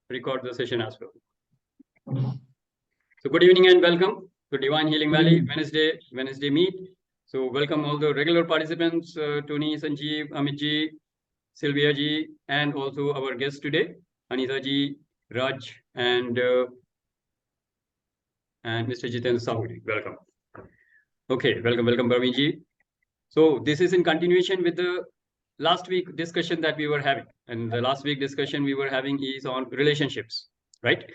record the session as well. So good evening and welcome to Divine Healing Valley Wednesday meet. So welcome all the regular participants, Tony, Sanjeev, Amit ji, Sylvia ji, and also our guest today, Anita ji, Raj, and Mr. Jiten Sahu. Welcome. Okay, welcome, Bhavin ji. So this is in continuation with the last week discussion that we were having. And the last week discussion we were having is on relationships, right?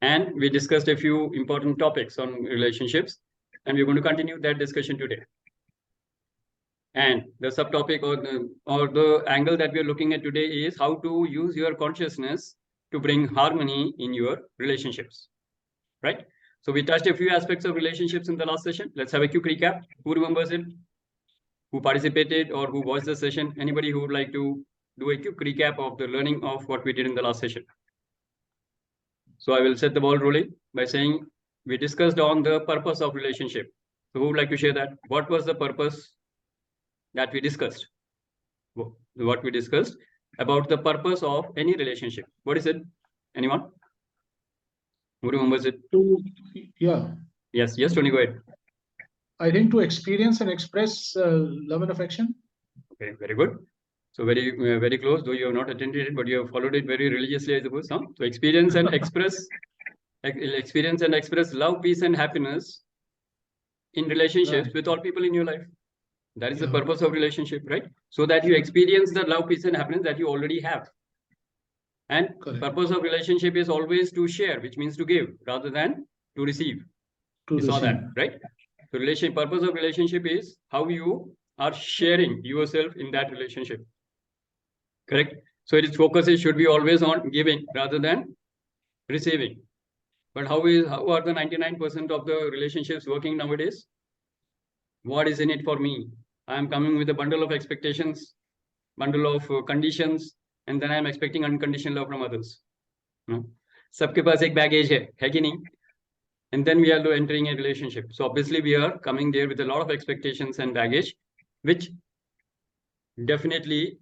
And we discussed a few important topics on relationships, and we're going to continue that discussion today. And the subtopic or the angle that we're looking at today is how to use your consciousness to bring harmony in your relationships, right? So we touched a few aspects of relationships in the last session. Let's have a quick recap. Who remembers it? Who participated or who watched the session? Anybody who would like to do a quick recap of the learning of what we did in the last session? So I will set the ball rolling by saying we discussed on the purpose of relationship. So who would like to share that? What was the purpose that we discussed? What we discussed about the purpose of any relationship. What is it? Anyone? Who remembers it? Yes, Tony, go ahead. I think to experience and express love and affection. Okay, very good. So very close, though you have not attended it, but you have followed it very religiously, I suppose. Huh? So experience and express love, peace, and happiness in relationships with all people in your life. That is the purpose of relationship, right? So that you experience the love, peace, and happiness that you already have. And purpose of relationship is always to share, which means to give rather than to receive. You saw that, right? So purpose of relationship is how you are sharing yourself in that relationship. Correct? So its focus should be always on giving rather than receiving. But how are the 99% of the relationships working nowadays? What is in it for me? I am coming with a bundle of expectations, bundle of conditions, and then I am expecting unconditional love from others. Sabke paas ek baggage hai ki nahi? And then we are entering a relationship. So obviously we are coming there with a lot of expectations and baggage, which definitely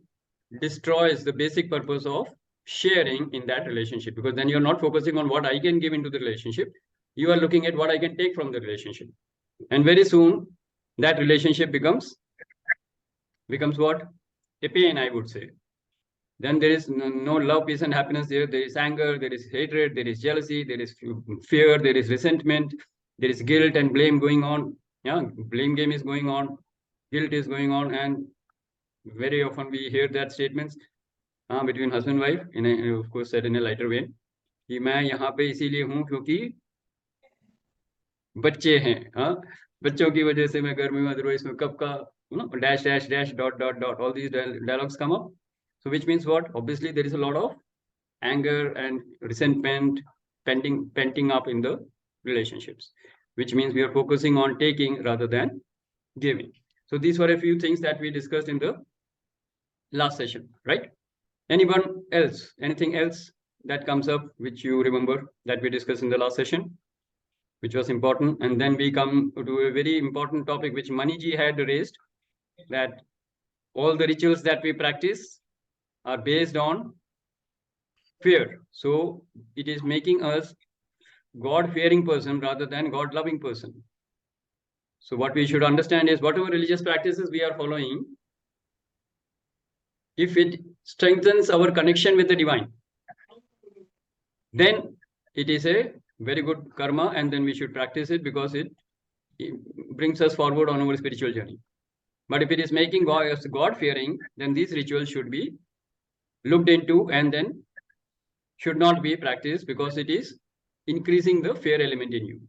destroys the basic purpose of sharing in that relationship, because then you're not focusing on what I can give into the relationship. You are looking at what I can take from the relationship. And very soon that relationship becomes what? A pain, I would say. Then there is no love, peace, and happiness there. There is anger, there is hatred, there is jealousy, there is fear, there is resentment, there is guilt and blame going on. Yeah, blame game is going on, guilt is going on, and very often we hear that statements between husband and wife, of course said in a lighter vein, कि मैं यहाँ पे इसीलिए हूँ क्योंकि बच्चे हैं, बच्चों की वजह से मैं घर में अदरवाइज में कब का dash dot all these dialogues come up. So which means what? Obviously there is a lot of anger and resentment penting up in the relationships, which means we are focusing on taking rather than giving. So these were a few things that we discussed in the last session, right? Anyone else? Anything else that comes up which you remember that we discussed in the last session, which was important? And then we come to a very important topic which Maniji had raised, that all the rituals that we practice are based on fear. So it is making us God-fearing person rather than God-loving person. So what we should understand is whatever religious practices we are following, if it strengthens our connection with the divine, then it is a very good karma, and then we should practice it because it brings us forward on our spiritual journey. But if it is making us God-fearing, then these rituals should be looked into and then should not be practiced because it is increasing the fear element in you.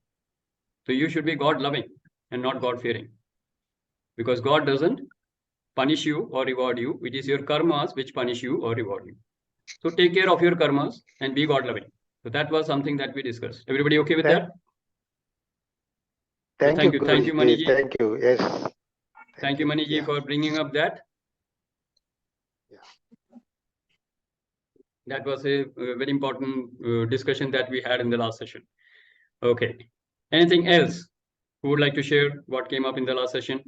So you should be God-loving and not God-fearing, because God doesn't punish you or reward you. It is your karmas which punish you or reward you. So take care of your karmas and be God-loving. So that was something that we discussed. Everybody okay with that? Thank you, Maniji. Thank you. Yes. Thank you, Maniji, for bringing up that. That was a very important discussion that we had in the last session. Okay. Anything else? Who would like to share what came up in the last session?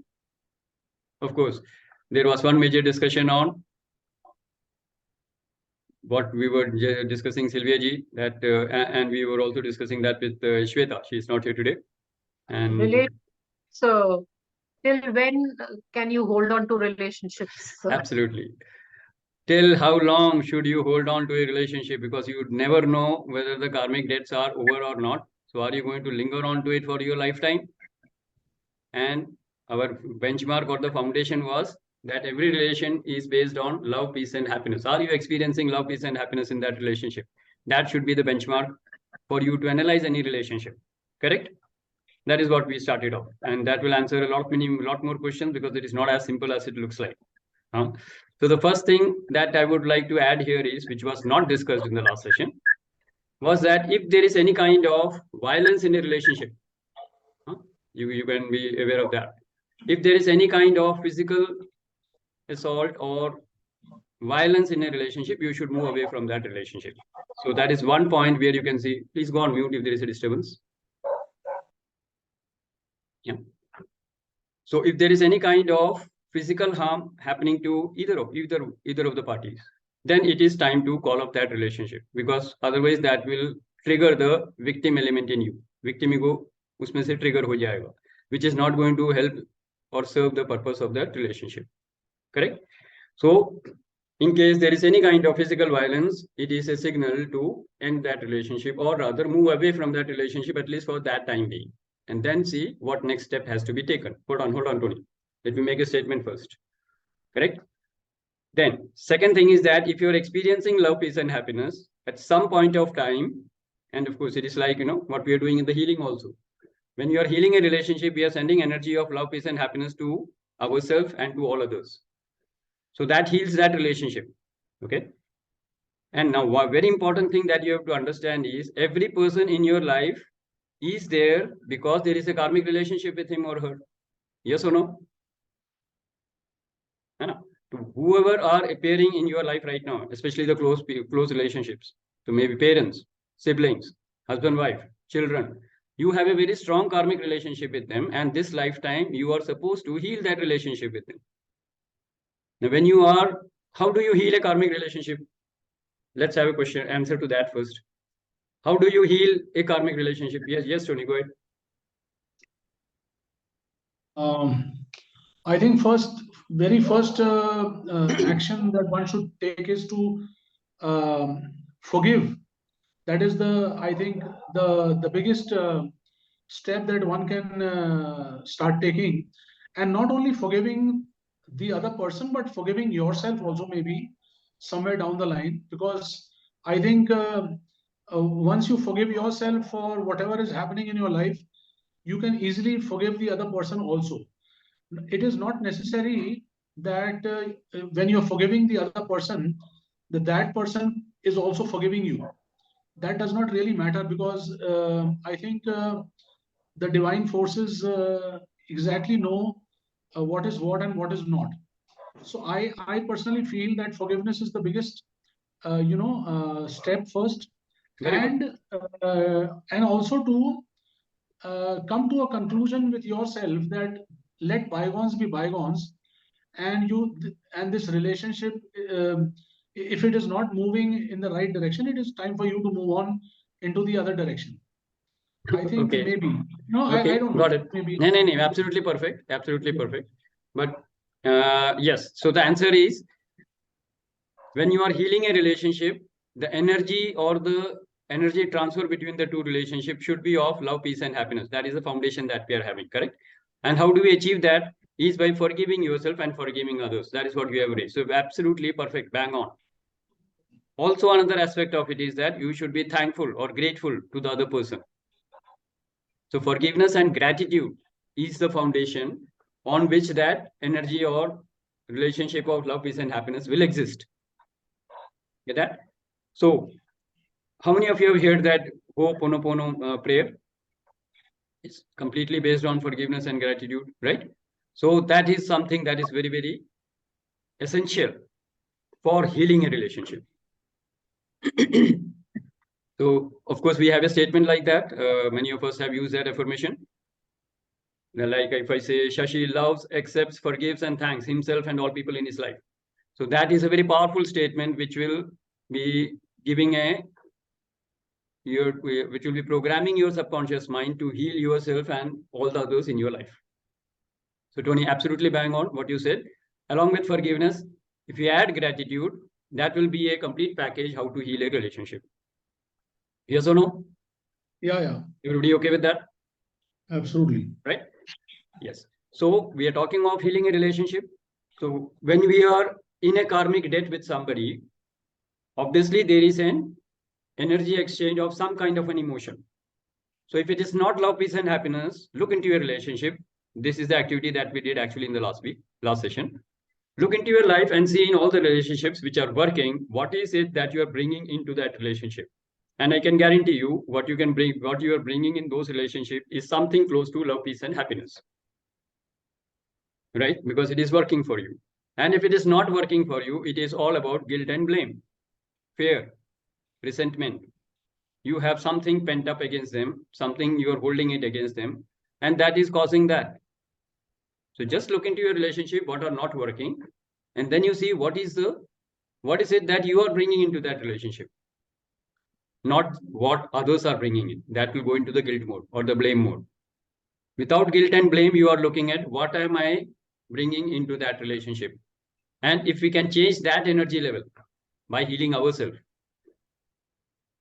Of course, there was one major discussion on what we were discussing, Sylvia ji, that and we were also discussing that with Shweta. She is not here today. And so till when can you hold on to relationships? absolutely. Till how long should you hold on to a relationship? Because you would never know whether the karmic debts are over or not. So are you going to linger on to it for your lifetime? And our benchmark or the foundation was that every relation is based on love, peace, and happiness. Are you experiencing love, peace, and happiness in that relationship? That should be the benchmark for you to analyze any relationship. Correct? That is what we started off. And that will answer a lot more questions, because it is not as simple as it looks like. So the first thing that I would like to add here is, which was not discussed in the last session, was that if there is any kind of violence in a relationship, you can be aware of that. If there is any kind of physical assault or violence in a relationship, you should move away from that relationship. So that is one point where you can see. Please go on mute if there is a disturbance. Yeah. So if there is any kind of physical harm happening to either of the parties, then it is time to call off that relationship, because otherwise that will trigger the victim element in you. Victim ego usme se trigger ho jayega, which is not going to help or serve the purpose of that relationship. Correct? So in case there is any kind of physical violence, it is a signal to end that relationship, or rather move away from that relationship, at least for that time being, and then see what next step has to be taken. Hold on, Tony. Let me make a statement first. Correct? Then, second thing is that if you're experiencing love, peace, and happiness at some point of time, and of course, it is like, what we are doing in the healing also. When you are healing a relationship, we are sending energy of love, peace, and happiness to ourselves and to all others. So that heals that relationship. Okay. And now, one very important thing that you have to understand is, every person in your life is there because there is a karmic relationship with him or her. Yes or no? To whoever are appearing in your life right now, especially the close relationships, so maybe parents, siblings, husband, wife, children, you have a very strong karmic relationship with them, and this lifetime you are supposed to heal that relationship with them. Now, when you are, how do you heal a karmic relationship? Let's have a answer to that first. How do you heal a karmic relationship? Yes, Tony, go ahead. I think very first action that one should take is to forgive. That is I think the biggest step that one can start taking, and not only forgiving the other person, but forgiving yourself also, maybe somewhere down the line, because I think once you forgive yourself for whatever is happening in your life, you can easily forgive the other person also. It is not necessary that when you're forgiving the other person, that person is also forgiving you. That does not really matter, because I think the divine forces exactly know what is what and what is not. So I personally feel that forgiveness is the biggest step first. And also to come to a conclusion with yourself that let bygones be bygones, and this relationship, if it is not moving in the right direction, it is time for you to move on into the other direction. I think maybe. No, okay. I don't know. Got it. Maybe. No, absolutely perfect. Absolutely perfect. But yes, so the answer is, when you are healing a relationship, the energy or the energy transfer between the two relationships should be of love, peace, and happiness. That is the foundation that we are having, correct? And how do we achieve that? Is by forgiving yourself and forgiving others. That is what we have raised. So absolutely perfect, bang on. Also, another aspect of it is that you should be thankful or grateful to the other person. So forgiveness and gratitude is the foundation on which that energy or relationship of love, peace, and happiness will exist. Get that? So, how many of you have heard that Ho'oponopono prayer? It's completely based on forgiveness and gratitude, right? So that is something that is very, very essential for healing a relationship. So, of course, we have a statement like that. Many of us have used that affirmation. Like if I say, Shashi loves, accepts, forgives, and thanks himself and all people in his life. So that is a very powerful statement which will be giving which will be programming your subconscious mind to heal yourself and all the others in your life. So Tony, absolutely bang on what you said. Along with forgiveness, if you add gratitude, that will be a complete package how to heal a relationship. Yes or no? Yeah. Everybody okay with that? Absolutely. Right? Yes. So we are talking of healing a relationship. So when we are in a karmic debt with somebody, obviously there is an energy exchange of some kind of an emotion. So if it is not love, peace, and happiness, look into your relationship. This is the activity that we did actually in the last session. Look into your life and see in all the relationships which are working, what is it that you are bringing into that relationship? And I can guarantee you what you are bringing in those relationships is something close to love, peace, and happiness. Right? Because it is working for you. And if it is not working for you, it is all about guilt and blame, fear, resentment. You have something pent up against them, something you are holding it against them, and that is causing that. So just look into your relationship, what are not working, and then you see what is it that you are bringing into that relationship, not what others are bringing in. That will go into the guilt mode or the blame mode. Without guilt and blame, you are looking at what am I bringing into that relationship. And if we can change that energy level by healing ourselves,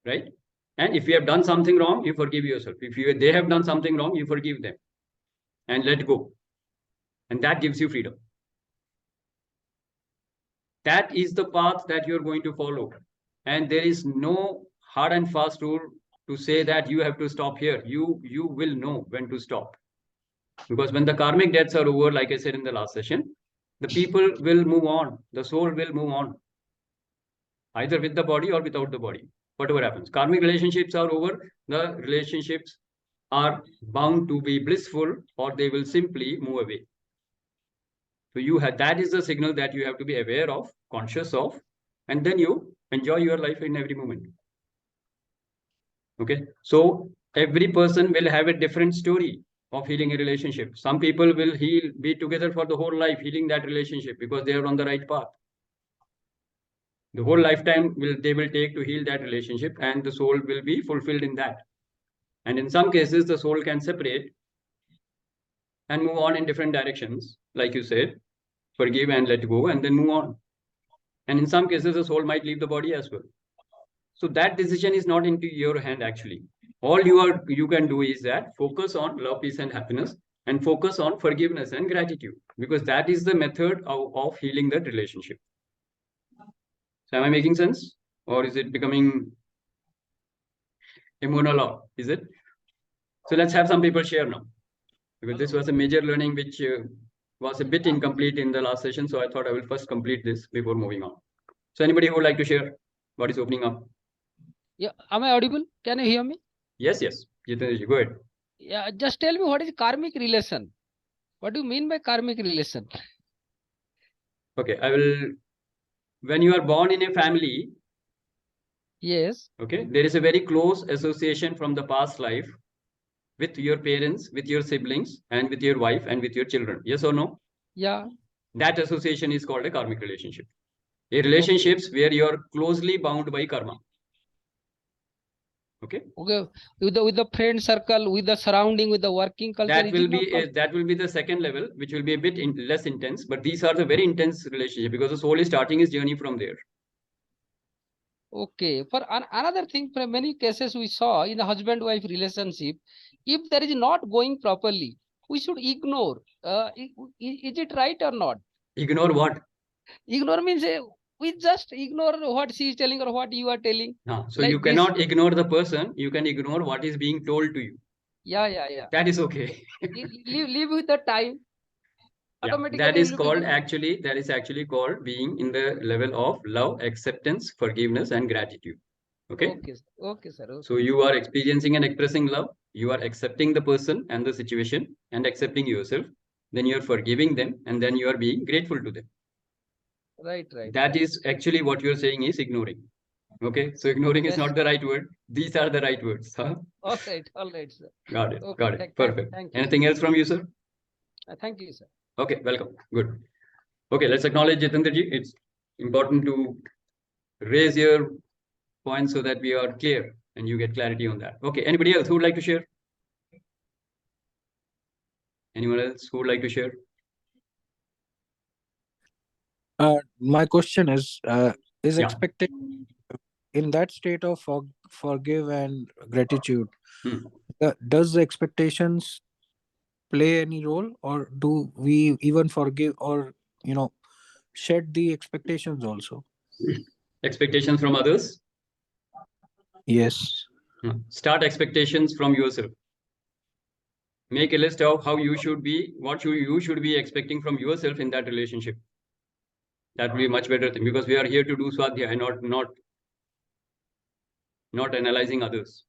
right? And if you have done something wrong, you forgive yourself. If they have done something wrong, you forgive them and let go. And that gives you freedom. That is the path that you're going to follow. And there is no hard and fast rule to say that you have to stop here. You will know when to stop. Because when the karmic debts are over, like I said in the last session, the people will move on. The soul will move on. Either with the body or without the body. Whatever happens. Karmic relationships are over. The relationships are bound to be blissful or they will simply move away. So that is the signal that you have to be aware of, conscious of, and then you enjoy your life in every moment. Okay. So every person will have a different story of healing a relationship. Some people will be together for the whole life, healing that relationship because they are on the right path. The whole lifetime they will take to heal that relationship and the soul will be fulfilled in that. And in some cases, the soul can separate and move on in different directions. Like you said, forgive and let go and then move on. And in some cases, the soul might leave the body as well. So that decision is not into your hand actually. All you can do is that focus on love, peace, and happiness and focus on forgiveness and gratitude because that is the method of healing that relationship. So am I making sense? Or is it becoming a monologue? Is it? So let's have some people share now. Because this was a major learning which was a bit incomplete in the last session. So I thought I will first complete this before moving on. So anybody who would like to share what is opening up? Yeah, am I audible? Can you hear me? Yes. Jitendraji, go ahead. Yeah, just tell me what is karmic relation? What do you mean by karmic relation? Okay, when you are born in a family, Yes. okay, there is a very close association from the past life with your parents, with your siblings, and with your wife and with your children. Yes or no? Yeah. That association is called a karmic relationship. A relationships where you are closely bound by karma. Okay. With the friend circle, with the surrounding, with the working culture. That will be the second level, which will be a bit less intense. But these are the very intense relationship because the soul is starting its journey from there. Okay. For another thing, for many cases we saw in the husband-wife relationship, if there is not going properly, we should ignore. Is it right or not? Ignore what? Ignore means we just ignore what she is telling or what you are telling. So like you cannot ignore the person. You can ignore what is being told to you. Yeah. That is okay. live with the time. Yeah, that is actually called being in the level of love, acceptance, forgiveness, and gratitude. Okay. Okay, sir. Okay. So you are experiencing and expressing love. You are accepting the person and the situation and accepting yourself. Then you are forgiving them and then you are being grateful to them. Right. That is actually what you are saying is ignoring. Okay. So ignoring is not the right word. These are the right words. Huh? All right, sir. Got it. Okay, Got it. Perfect. Thank you. Anything else from you, sir? Thank you, sir. Okay. Welcome. Good. Okay. Let's acknowledge Jitendraji. It's important to raise your points so that we are clear and you get clarity on that. Okay, anybody else who would like to share? Anyone else who would like to share? My question is Yeah. expectation in that state of forgive and gratitude, does the expectations play any role, or do we even forgive or shed the expectations also? Expectations from others? Yes. Start expectations from yourself. Make a list of how you should be, what you should be expecting from yourself in that relationship. That will be a much better thing, because we are here to do swadhyaya and not analyzing others.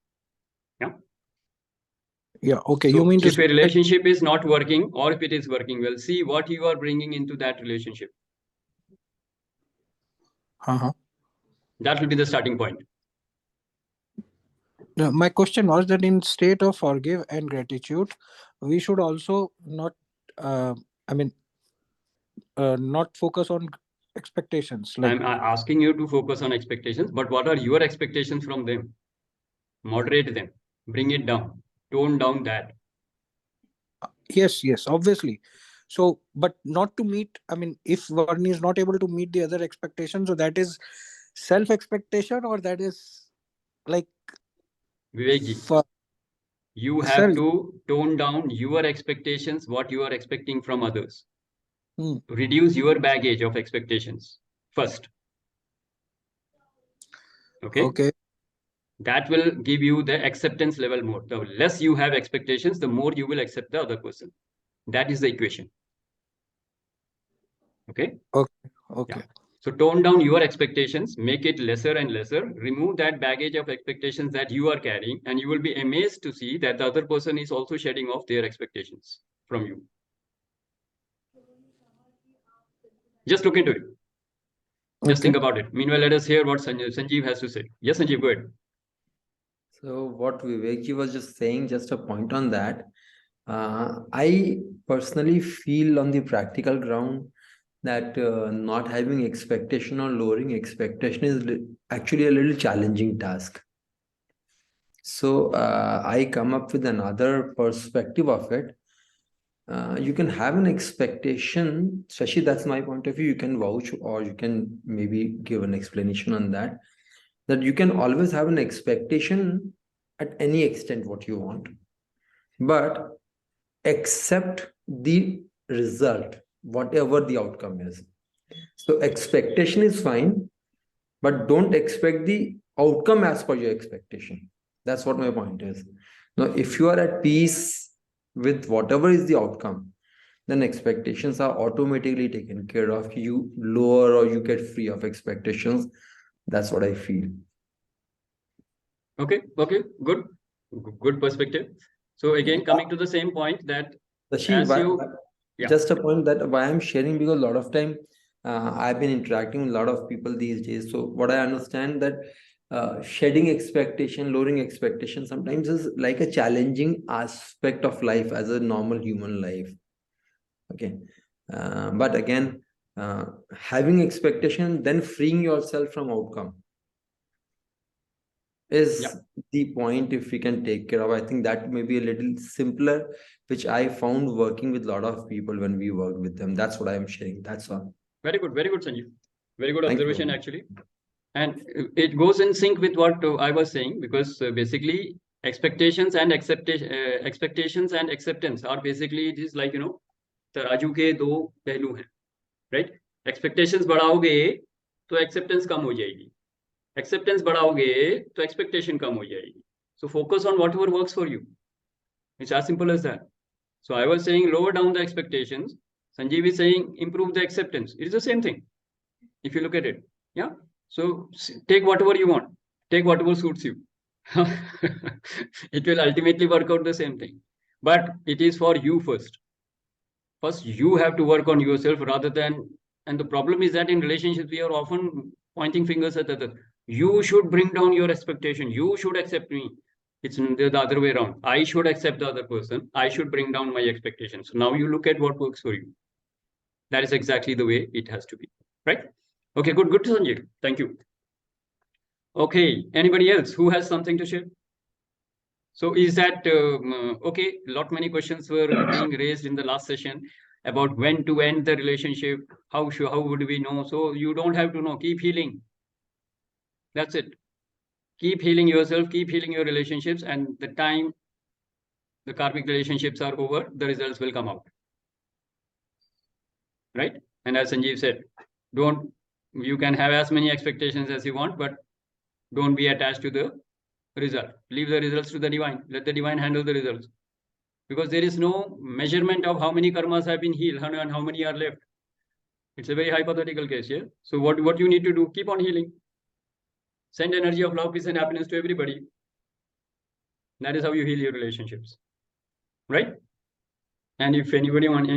Yeah. Okay. So you mean to if a say relationship is not working, or if it is working well, see what you are bringing into that relationship. That will be the starting point. My question was that in state of forgive and gratitude, we should also not not focus on expectations. Like, I'm asking you to focus on expectations, but what are your expectations from them? Moderate them, bring it down, tone down that. yes, obviously. So, but not to meet, if one is not able to meet the other expectations, so that is self expectation, or that is like Vivekji, you have self. to tone down your expectations, what you are expecting from others. Reduce your baggage of expectations first. Okay. That will give you the acceptance level more. The less you have expectations, the more you will accept the other person. That is the equation. Okay. Okay. So tone down your expectations, make it lesser and lesser, remove that baggage of expectations that you are carrying, and you will be amazed to see that the other person is also shedding off their expectations from you. Just look into it. Just think about it. Meanwhile, let us hear what Sanjeev has to say. Yes, Sanjeev, go ahead. So what Vivekji was just saying, just a point on that. I personally feel on the practical ground that not having expectation or lowering expectation is actually a little challenging task. So I come up with another perspective of it. You can have an expectation, Shashi, that's my point of view. You can vouch, or you can maybe give an explanation on that. That you can always have an expectation at any extent what you want, but accept the result, whatever the outcome is. So expectation is fine, but don't expect the outcome as per your expectation. That's what my point is. Now, if you are at peace with whatever is the outcome, then expectations are automatically taken care of. You lower or you get free of expectations. That's what I feel. Okay, good perspective. So again, coming to the same point that just a point that why I'm sharing, because a lot of time I've been interacting with a lot of people these days. So what I understand that shedding expectation, lowering expectation sometimes is like a challenging aspect of life as a normal human life. Okay, but again, having expectation, then freeing yourself from outcome is the point. If we can take care of, I think that may be a little simpler, which I found working with a lot of people when we work with them. That's what I am sharing. That's all. Very good, Sanjeev. Very good observation, actually. And it goes in sync with what I was saying, because basically expectations and acceptance are basically, it is like, तराजू के दो पहलू हैं, right? Expectations बढ़ाओगे तो acceptance कम हो जाएगी, acceptance बढ़ाओगे तो expectation कम हो जाएगी. So focus on whatever works for you. It's as simple as that. So I was saying lower down the expectations. Sanjeev is saying improve the acceptance. It is the same thing if you look at it. Yeah. So take whatever you want, take whatever suits you. It will ultimately work out the same thing, but it is for you first. First, you have to work on yourself rather than, and the problem is that in relationships, we are often pointing fingers at others. You should bring down your expectation. You should accept me. It's the other way around. I should accept the other person. I should bring down my expectations. So now you look at what works for you. That is exactly the way it has to be, right? Okay, good, Sanjay. Thank you. Okay, anybody else who has something to share? So is that okay? Lot many questions were being raised in the last session about when to end the relationship. How would we know? So you don't have to know. Keep healing. That's it. Keep healing yourself. Keep healing your relationships, and the time the karmic relationships are over, the results will come out. Right? And as Sanjeev said, don't. You can have as many expectations as you want, but don't be attached to the result. Leave the results to the divine. Let the divine handle the results. Because there is no measurement of how many karmas have been healed and how many are left. It's a very hypothetical case, yeah? So what you need to do, keep on healing. Send energy of love, peace, and happiness to everybody. That is how you heal your relationships. Right? And if any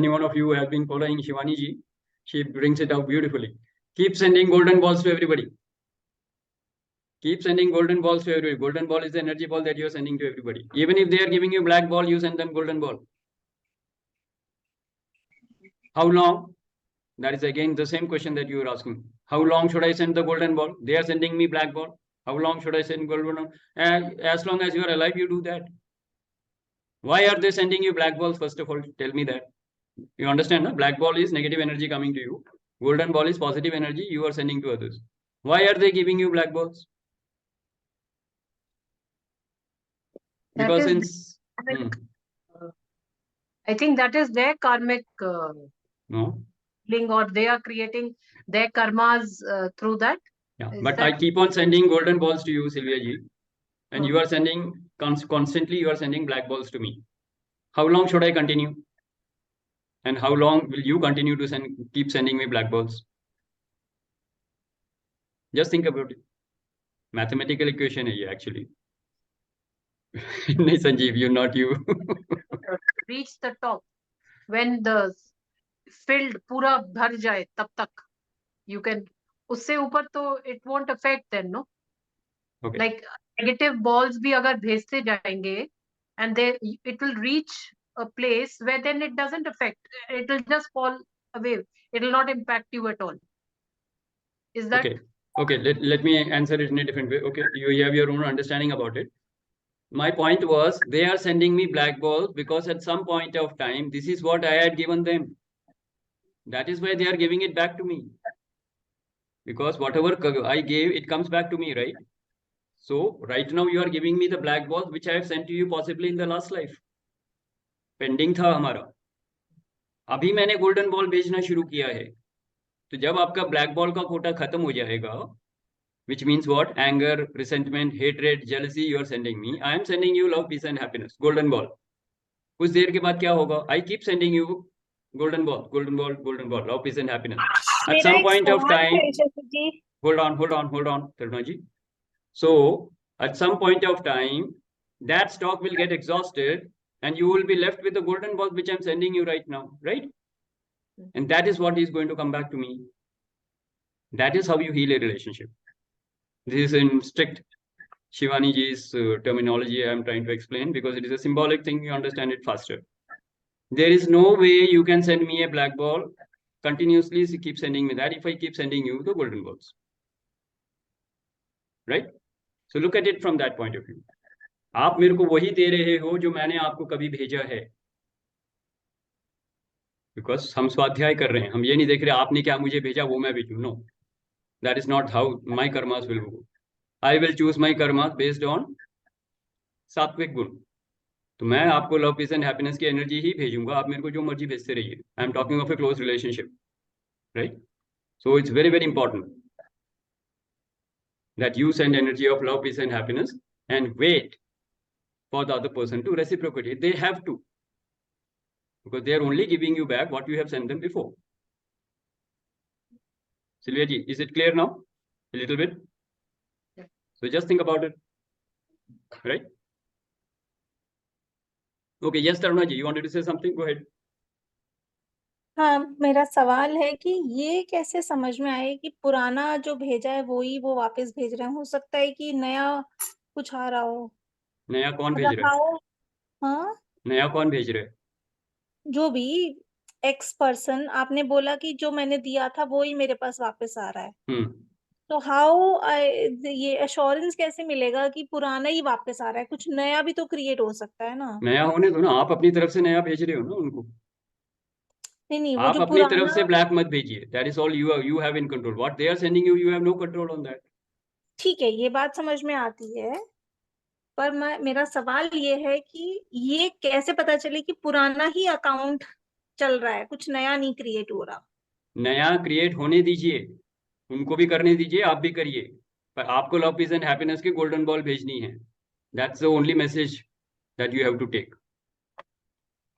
one of you have been following Shivani ji, she brings it out beautifully. Keep sending golden balls to everybody. Keep sending golden balls to everybody. Golden ball is the energy ball that you're sending to everybody. Even if they are giving you black ball, you send them golden ball. How long? That is again the same question that you were asking. How long should I send the golden ball? They are sending me black ball. How long should I send golden ball? And as long as you are alive, you do that. Why are they sending you black balls? First of all, tell me that. You understand? No? Black ball is negative energy coming to you. Golden ball is positive energy you are sending to others. Why are they giving you black balls? Because since I think that is their karmic no. link, or they are creating their karmas through that. Yeah, Is but that- I keep on sending golden balls to you, Sylvia ji, and you are sending constantly. You are sending black balls to me. How long should I continue? And how long will you continue to keep sending me black balls? Just think about it. Mathematical equation hai ye actually. No, Sanjeev, you're not you. Reach the top when the field पूरा भर जाए तब तक you can, उससे ऊपर तो it won't affect then, no? Okay. Like negative balls भी अगर भेजते जाएंगे and it will reach a place where then it doesn't affect, it will just fall away, it will not impact you at all. Is that okay? Let me answer it in a different way. Okay, you have your own understanding about it. My point was, they are sending me black balls because at some point of time, this is what I had given them. That is why they are giving it back to me. Because whatever I gave, it comes back to me, right? So right now you are giving me the black balls which I have sent to you possibly in the last life. Pending था हमारा. अभी मैंने golden ball भेजना शुरू किया है. तो जब आपका black ball का कोटा खत्म हो जाएगा, which means what? Anger, resentment, hatred, jealousy you are sending me. I am sending you love, peace and happiness. Golden ball. कुछ देर के बाद क्या होगा? I keep sending you golden ball, love, peace and happiness. At some point of time, hold on, Taruna ji. So at some point of time, that stock will get exhausted and you will be left with the golden ball which I'm sending you right now, right? And that is what is going to come back to me. That is how you heal a relationship. This is in strict Shivani ji's terminology I'm trying to explain because it is a symbolic thing, you understand it faster. There is no way you can send me a black ball continuously, keep sending me that if I keep sending you the golden balls. Right? So look at it from that point of view. आप मेरे को वही दे रहे हो जो मैंने आपको कभी भेजा है. Because हम स्वाध्याय कर रहे हैं, हम ये नहीं देख रहे आपने क्या मुझे भेजा वो मैं भेजूं. No, that is not how my karmas will go. I will choose my karmas based on सात्विक गुण. तो मैं आपको लव, पीस एंड हैप्पीनेस की एनर्जी ही भेजूंगा, आप मेरे को जो मर्जी भेजते रहिए. I am talking of A close relationship, right? So it's very very important that you send energy of love, peace and happiness and wait for the other person to reciprocate it. They have to, because they are only giving you back what you have sent them before. Sylvia ji, is it clear now? A little bit? Yeah. So just think about it, right? Okay, yes Taruna ji, you wanted to say something? Go ahead. हाँ, मेरा सवाल है कि ये कैसे समझ में आए कि पुराना जो भेजा है वो वापस भेज रहे हैं. हो सकता है कि नया कुछ आ रहा हो. नया कौन भेज रहा है? हाँ, नया कौन भेज रहा है? जो भी एक्स पर्सन, आपने बोला कि जो मैंने दिया था वो ही मेरे पास वापस आ रहा है. तो हाउ ये अश्योरेंस कैसे मिलेगा कि पुराना ही वापस आ रहा है? कुछ नया भी तो क्रिएट हो सकता है ना? नया होने दो ना, आप अपनी तरफ से नया भेज रहे हो ना उनको। नहीं नहीं, वो आप जो अपनी तरफ पुराना, से ब्लैक मत भेजिए, that is all you have in control, what they are sending you have no control on that. ठीक है, ये बात समझ में आती है, पर मेरा सवाल ये है कि ये कैसे पता चले कि पुराना ही अकाउंट चल रहा है, कुछ नया नहीं क्रिएट हो रहा? नया क्रिएट होने दीजिए, उनको भी करने दीजिए, आप भी करिए, पर आपको लव पीस एंड हैप्पीनेस की गोल्डन बॉल भेजनी है। That's the only message that you have to take.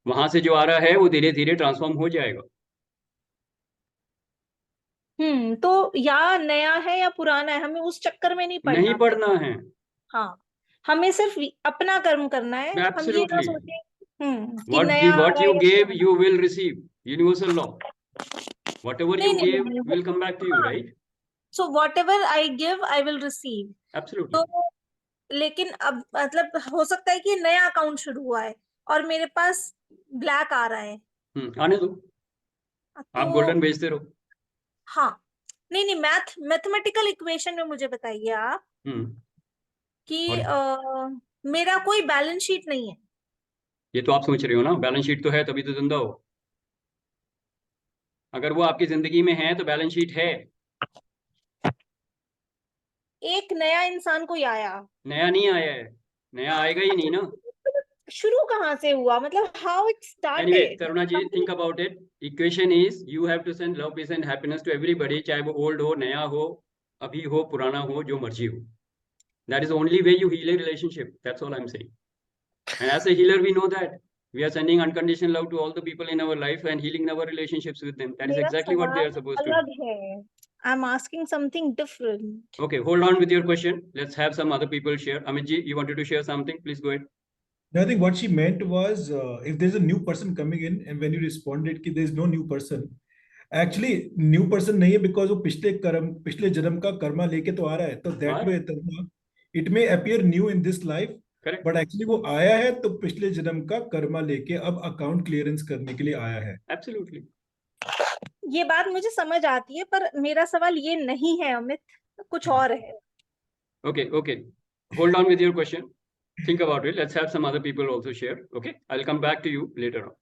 वहां से जो आ रहा है वो धीरे धीरे ट्रांसफॉर्म हो जाएगा। तो या नया है या पुराना है, हमें उस चक्कर में नहीं नहीं पड़ना। पढ़ना है। हाँ, हमें सिर्फ अपना कर्म करना है, हम ये ना एब्सोल्युटली, सोचें कि नया आ what रहा है you या gave पुराना। you will receive, universal law, whatever नहीं you नहीं gave नहीं, will come back to you, हाँ, right? So what ever I give I will receive. Absolutely. तो लेकिन अब मतलब हो सकता है कि नया अकाउंट शुरू हुआ है और मेरे पास ब्लैक आ रहा है, आने दो, आप तो गोल्डन भेजते रहो। हाँ, नहीं नहीं, मैथमेटिकल इक्वेशन में मुझे बताइए आप हम्म कि और मेरा कोई बैलेंस शीट नहीं है। ये तो आप सोच रहे हो ना, बैलेंस शीट तो है तभी तो धंधा हो। अगर वो आपकी जिंदगी में है तो बैलेंस शीट है। एक नया इंसान कोई आया, नया नहीं आया है, नया आएगा ही नहीं ना। शुरू कहाँ से हुआ, मतलब how it anyway, started? Taruna ji, think about it. Equation is you have to send love peace and happiness to everybody, चाहे वो ओल्ड हो, नया हो, अभी हो, पुराना हो, जो मर्जी हो। That is only way you heal a relationship, that's all I am saying. And as a healer, we know that we are sending unconditional love to all the people in our life and healing our relationships with them. That is मेरा exactly what they सवाल are supposed to अलग do. है, I am asking something different. Okay, hold on with your question. Let's have some other people share. Amit ji, you wanted to share something? Please go ahead. No, I think what she meant was if there's a new person coming in and when you responded कि there's no new person, actually new person नहीं है because वो पिछले जन्म का कर्मा लेके तो आ रहा है, तो that हाँ, way it may appear new in this life, correct. but actually वो आया है तो पिछले जन्म का कर्मा लेके अब अकाउंट क्लियरेंस करने के लिए आया है। Absolutely. ये बात मुझे समझ आती है, पर मेरा सवाल ये नहीं है अमित, कुछ और है। Okay, okay. Hold on with your question. Think about it. Let's have some other people also share. Okay, I'll come back to you later on.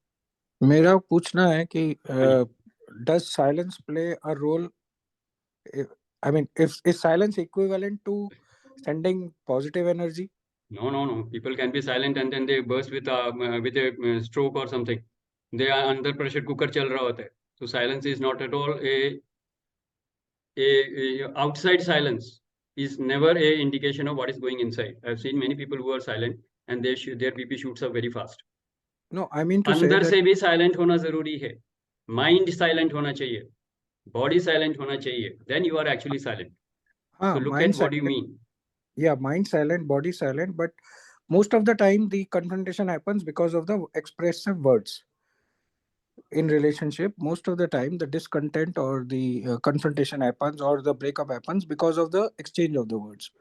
मेरा पूछना है कि हाँ जी। does silence play a role? I mean, if is silence equivalent to sending positive energy? No, no, no. People can be silent and then they burst with a stroke or something. They are under pressure cooker चल रहा होता है. So silence is not at all a outside silence is never a indication of what is going inside. I've seen many people who are silent and their BP shoots up very fast. No, I mean to say अंदर that से भी silent होना जरूरी है. Mind silent होना चाहिए. Body silent होना चाहिए. Then you are actually silent. So look mind at what you silent, mean. yeah, mind silent, body silent, but most of the time the confrontation happens because of the expressive words. In relationship, most of the time the discontent or the confrontation happens or the breakup happens because of the exchange of the words.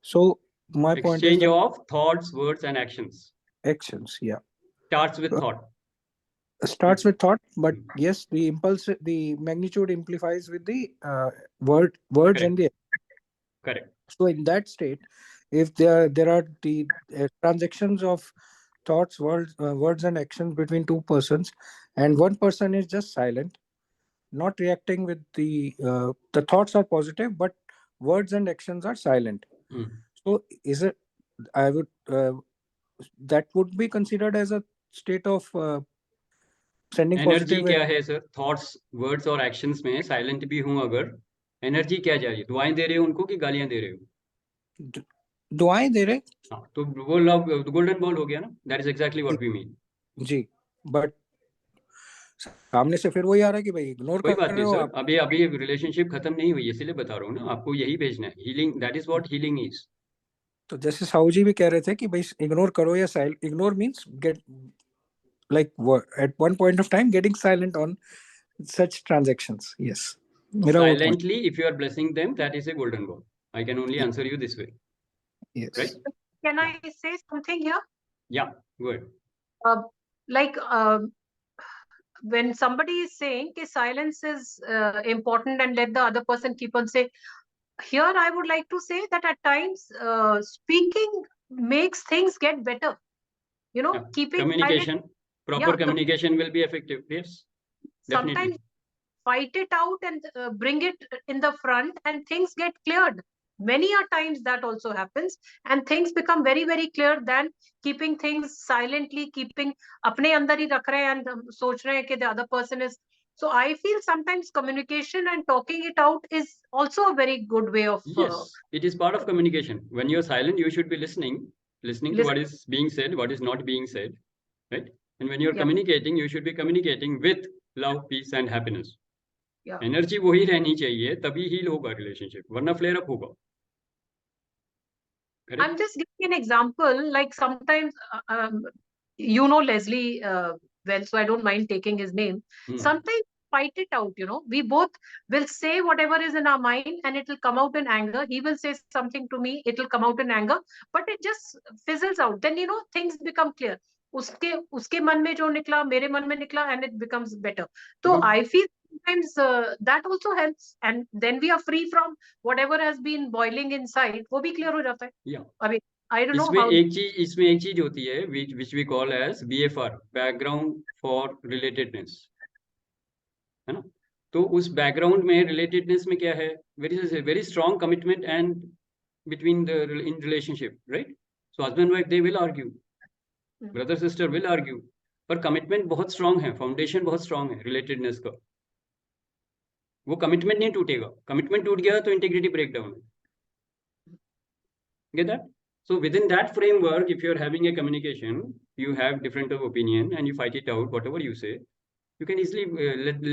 So my point is Exchange that of thoughts, words, and actions. actions, yeah, Starts with thought. starts with thought, but yes, the impulse, the magnitude amplifies with the words Correct. and the. Correct. So in that state, if there are the transactions of thoughts, words and actions between two persons, and one person is just silent, not reacting with the thoughts are positive, but words and actions are silent. So is it? I would that would be considered as a state of sending energy positive. क्या है sir? Thoughts, words और actions में silent भी हूं अगर, energy क्या जा रही है? दुआएं दे रहे हो उनको कि गालियां दे रहे हो? दुआएं दे रहे। हाँ, तो वो लव गोल्डन बॉल हो गया ना. That is exactly what we mean. जी, बट सामने से फिर वही आ रहा है कि भाई इग्नोर कोई कर बात रहे नहीं हो सर, आप। अभी रिलेशनशिप खत्म नहीं हुई, इसलिए बता रहा हूँ ना, आपको यही भेजना है. Healing, that is what healing is. तो जैसे साहू जी भी कह रहे थे कि भाई इग्नोर करो या ignore means get like at one point of time getting silent on such transactions. Yes, मेरा वो point. Silently, if you are blessing them, that is a golden ball. I can only answer you this way. Yes. Right? Can I say something here? Yeah, go ahead. Like when somebody is saying कि silence is important and let the other person keep on saying, here I would like to say that at times speaking makes things get better. You know, Yeah. keeping silent, Communication, proper yeah, communication will be effective. Yes, definitely. sometimes fight it out and bring it in the front and things get cleared. Many a times that also happens and things become very, very clear than keeping things silently, keeping apne andar hi rakh rahe hain and soch rahe hain ki the other person is. So I feel sometimes communication and talking it out is also a very good way of Yes, it is part of communication. When you're silent, you should be listening to what is being said, what is not being said, right? And when you're Yeah. communicating, you should be communicating with love, peace and happiness. Yeah. Energy वही रहनी चाहिए, तभी heal होगा relationship, वरना flare up होगा. Correct? I'm just giving an example, like sometimes you know Leslie well, so I don't mind taking his name. Sometimes fight it out, you know, we both will say whatever is in our mind and it will come out in anger. He will say something to me, it will come out in anger, but it just fizzles out. Then, you know, things become clear. Uske man mein jo nikla, mere man mein nikla, and it becomes better. So I feel sometimes that also helps, and then we are free from whatever has been boiling inside. वो भी clear हो जाता है. Yeah. I mean, I don't know इसमें how. एक चीज होती है which we call as BFR, background for relatedness, है ना? तो उस बैकग्राउंड में रिलेटेडनेस में क्या है? Very strong commitment and between the in relationship, right? So husband wife they will argue, brother sister will argue, पर कमिटमेंट बहुत स्ट्रॉन्ग है, फाउंडेशन बहुत स्ट्रॉन्ग है रिलेटेडनेस का. वो कमिटमेंट नहीं टूटेगा. कमिटमेंट टूट गया तो इंटीग्रिटी ब्रेक डाउन है. Get that? So within that framework, if you're having a communication, you have different of opinion and you fight it out, whatever you say, you can easily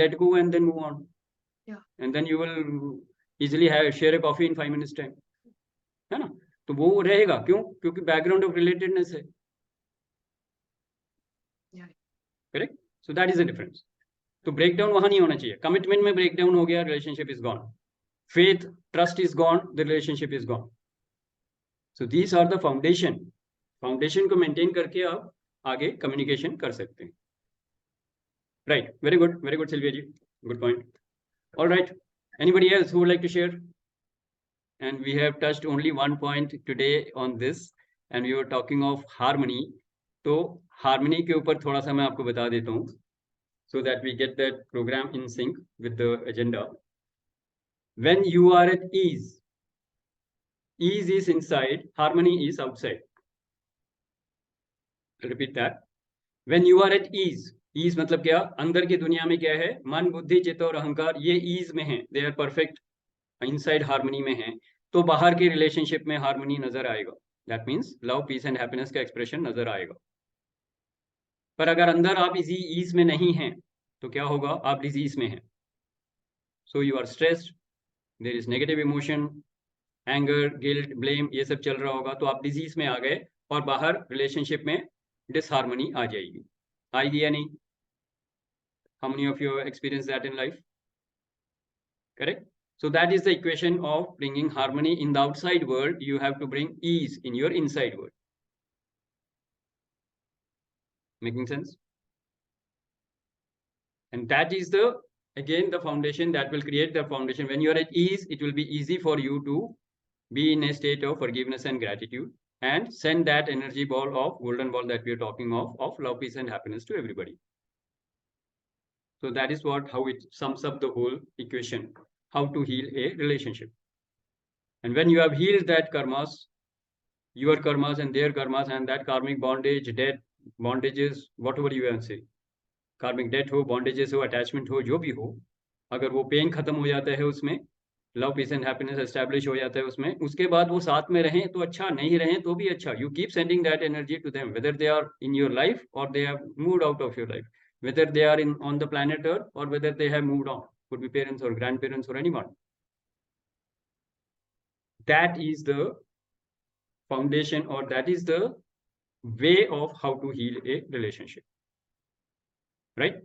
let go and then move on. Yeah. And then you will easily share a coffee in 5 minutes time. है ना? तो वो रहेगा. क्यों? क्योंकि background of relatedness है. Correct? So that is the difference. तो breakdown वहां नहीं होना चाहिए. कमिटमेंट में ब्रेकडाउन हो गया, relationship is gone. Faith, trust is gone, the relationship is gone. So these are the foundation. Foundation को मेंटेन करके आप आगे कम्युनिकेशन कर सकते हैं. Right, very good Sylvia ji, good point. Alright, anybody else who would like to share? And we have touched only one point today on this, and we were talking of harmony. तो harmony के ऊपर थोड़ा सा मैं आपको बता देता हूँ, so that we get that program in sync with the agenda. When you are at ease, ease is inside, harmony is outside. I'll repeat that. When you are at ease, ease मतलब क्या? अंदर की दुनिया में क्या है? मन, बुद्धि, चित्त और अहंकार ये ease में है, they are perfect, inside harmony में है. तो बाहर के रिलेशनशिप में हार्मनी नजर आएगा. That means love, peace and happiness का एक्सप्रेशन नजर आएगा. पर अगर अंदर आप इसी ईज में नहीं हैं तो क्या होगा? आप डिजीज में हैं. So you are stressed, there is negative emotion, anger, guilt, blame, ये सब चल रहा होगा. तो आप डिजीज में आ गए और बाहर रिलेशनशिप में डिसहार्मनी आ जाएगी. आएगी या नहीं? How many of you experience that in life? Correct? So that is the equation of bringing harmony in the outside world. You have to bring ease in your inside world. Making sense? And that is again the foundation that will create the foundation. When you are at ease, it will be easy for you to be in a state of forgiveness and gratitude and send that energy ball of golden ball that we are talking of love, peace and happiness to everybody. So that is how it sums up the whole equation. How to heal a relationship. And when you have healed that karmas, your karmas and their karmas, and that karmic bondage, debt, bondages, whatever you can say, karmic debt हो, bondages हो, attachment हो, जो भी हो, अगर वो pen खत्म हो जाता है उसमें, love, peace and happiness establish हो जाता है उसमें, उसके बाद वो साथ में रहें तो अच्छा, नहीं रहें तो भी अच्छा. You keep sending that energy to them, whether they are in your life or they have moved out of your life, whether they are on the planet Earth or whether they have moved on. Could be parents or grandparents or anyone. That is the foundation, or that is the way of how to heal a relationship. Right?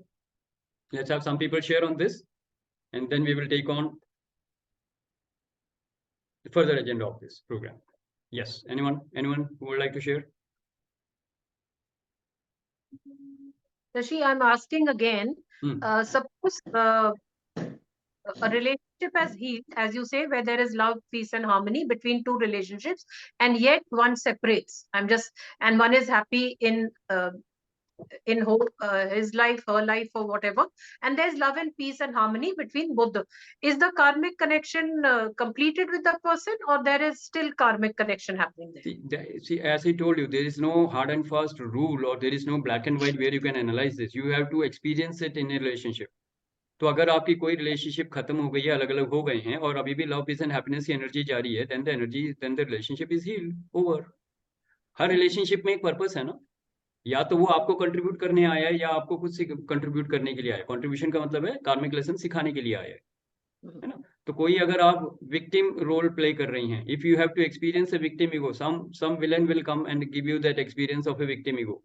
Let's have some people share on this, and then we will take on the further agenda of this program. Yes, anyone who would like to share? Shashi, I'm asking again. Suppose a relationship has healed, as you say, where there is love, peace, and harmony between two relationships, and yet one separates. And one is happy in his life, her life, or whatever, and there's love and peace and harmony between both. Is the karmic connection completed with the person, or there is still karmic connection happening there? See, as I told you, there is no hard and fast rule, or there is no black and white where you can analyze this. You have to experience it in a relationship. तो अगर आपकी कोई relationship खत्म हो गई है, अलग अलग हो गए हैं, और अभी भी लव पीस एंड हैप्पीनेस की एनर्जी जारी है, then the relationship is healed, over. हर रिलेशनशिप में एक पर्पस है ना. या तो वो आपको कंट्रीब्यूट करने आया है, या आपको कुछ कंट्रीब्यूट करने के लिए आया है. कंट्रीब्यूशन का मतलब है कार्मिक लेसन सिखाने के लिए आया है ना. तो कोई अगर आप विक्टिम रोल प्ले कर रही हैं, if you have to experience a victim ego, some villain will come and give you that experience of a victim ego,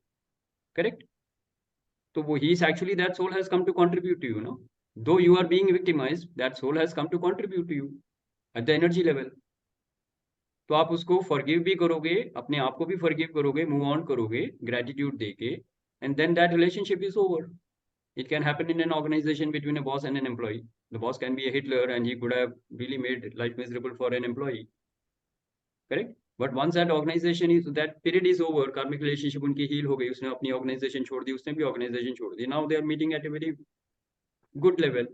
correct. तो वो ही is actually that soul has come to contribute to you, no. Though you are being victimized, that soul has come to contribute to you at the energy level. तो आप उसको forgive भी करोगे, अपने आप को भी forgive करोगे, move on करोगे, gratitude देके, and then that relationship is over. It can happen in an organization between a boss and an employee. The boss can be a Hitler and he could have really made life miserable for an employee. Correct? But once that organization is, that period is over, karmic relationship उनकी heal हो गई, उसने अपनी organization छोड़ दी, उसने भी organization छोड़ दी. Now they are meeting at a very good level.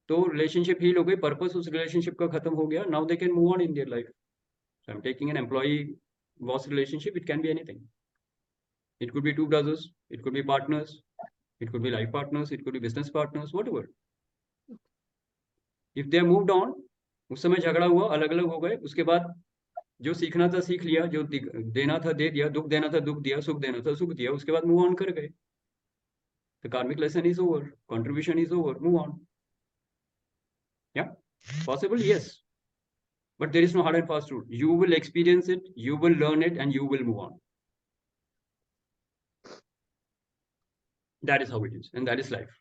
तो रिलेशनशिप हील हो गई, पर्पस उस रिलेशनशिप का खत्म हो गया. Now they can move on in their life. So I am taking an employee boss relationship. It can be anything. It could be two brothers, it could be partners, it could be life partners, it could be business partners, whatever. If they moved on, उस समय झगड़ा हुआ, अलग अलग हो गए, उसके बाद जो सीखना था सीख लिया, जो देना था दे दिया, दुख देना था दुख दिया, सुख देना था सुख दिया, उसके बाद मूव ऑन कर गए. The karmic lesson is over. Contribution is over. Move on. Yeah, possible, yes. But there is no hard and fast rule. You will experience it, you will learn it, and you will move on. That is how it is, and that is life.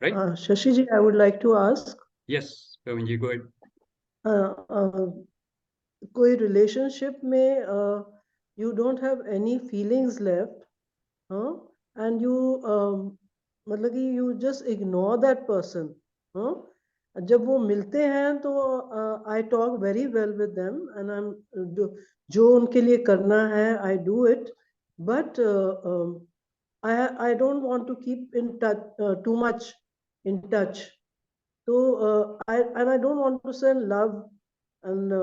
Right? Shashi ji, I would like to ask. Yes, Praveen ji, go ahead. कोई relationship में you don't have any feelings left, and you मतलब कि you just ignore that person. जब वो मिलते हैं तो I talk very well with them and I'm जो उनके लिए करना है I do it, but I don't want to keep in touch too much in touch. So I don't want to send love and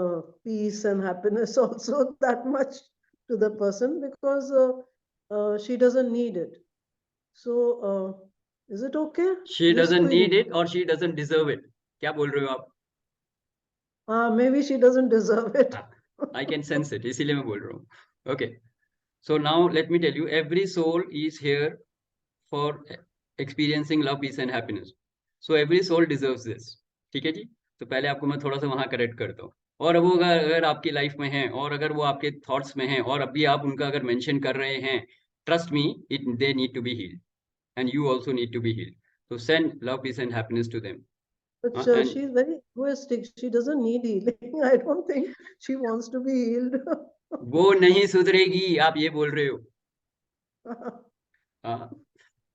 peace and happiness also that much to the person because she doesn't need it. So is it okay? She doesn't need it or she doesn't deserve it. क्या बोल रहे हो आप? Maybe she doesn't deserve it. I can sense it. इसीलिए मैं बोल रहा हूँ. Okay. So now let me tell you, every soul is here for experiencing love, peace and happiness. So every soul deserves this. ठीक है जी? तो पहले आपको मैं थोड़ा सा वहाँ करेक्ट करता हूँ. और वो अगर आपकी लाइफ में है और अगर वो आपके थॉट्स में है और अभी आप उनका अगर मेंशन कर रहे हैं, trust me, they need to be healed and you also need to be healed. So send love, peace and happiness to them. But she's very egoistic. She doesn't need healing. I don't think she wants to be healed. वो नहीं सुधरेगी, आप ये बोल रहे हो.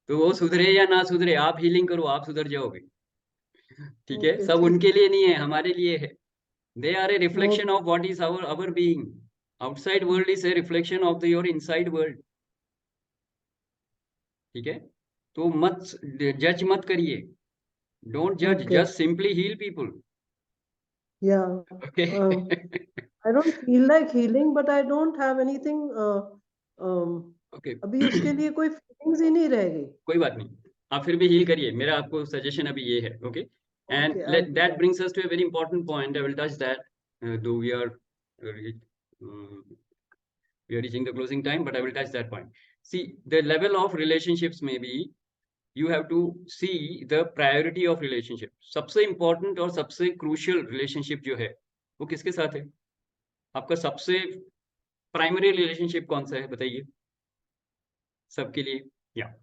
तो वो सुधरे या ना सुधरे, आप हीलिंग करो, आप सुधर जाओगे. ठीक है? सब उनके लिए नहीं है, हमारे लिए है. They are a reflection of what is our being. Outside world is a reflection of your inside world. ठीक है? तो मत जज मत करिए. Don't judge, just simply heal people. Yeah. Okay. I don't feel like healing, but I don't have anything. Okay. अभी उसके लिए कोई feelings ही नहीं रह गई. कोई बात नहीं, आप फिर भी heal करिए. मेरा आपको suggestion अभी ये है. Okay. And that brings us to a very important point. I will touch that, though we are reaching the closing time, but I will touch that point. See, the level of relationships may be, you have to see the priority of relationship. सबसे important और सबसे crucial relationship जो है, वो किसके साथ है? आपका सबसे primary relationship कौन सा है? बताइए. सबके लिए, yeah,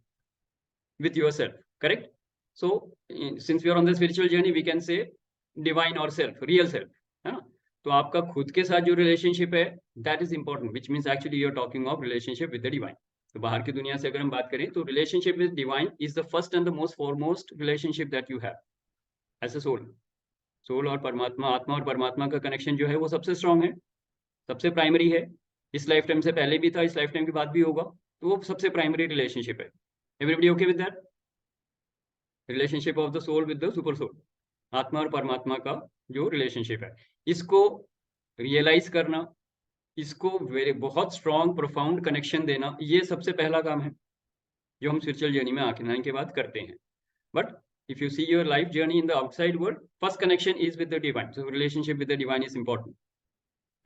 with yourself, correct? So, since we are on the spiritual journey, we can say divine or self, real self, है ना? तो आपका खुद के साथ जो relationship है, that is important, which means actually you are talking of relationship with the divine. तो बाहर की दुनिया से अगर हम बात करें, तो relationship with divine is the first and the most foremost relationship that you have. As a soul और परमात्मा, आत्मा और परमात्मा का कनेक्शन जो है वो सबसे स्ट्रांग है, सबसे प्राइमरी है। इस लाइफ टाइम से पहले भी था, इस लाइफ टाइम के बाद भी होगा, तो वो सबसे प्राइमरी रिलेशनशिप है। Everybody okay with that? Relationship of the soul with the super soul, आत्मा और परमात्मा का जो रिलेशनशिप है, इसको रियलाइज करना, इसको बहुत स्ट्रॉन्ग प्रोफाउंड कनेक्शन देना, ये सबसे पहला काम है जो हम स्पिरिचुअल जर्नी में आने के बाद करते हैं। But if you see your life journey in the outside world, first connection is with the divine. So relationship with the divine is important,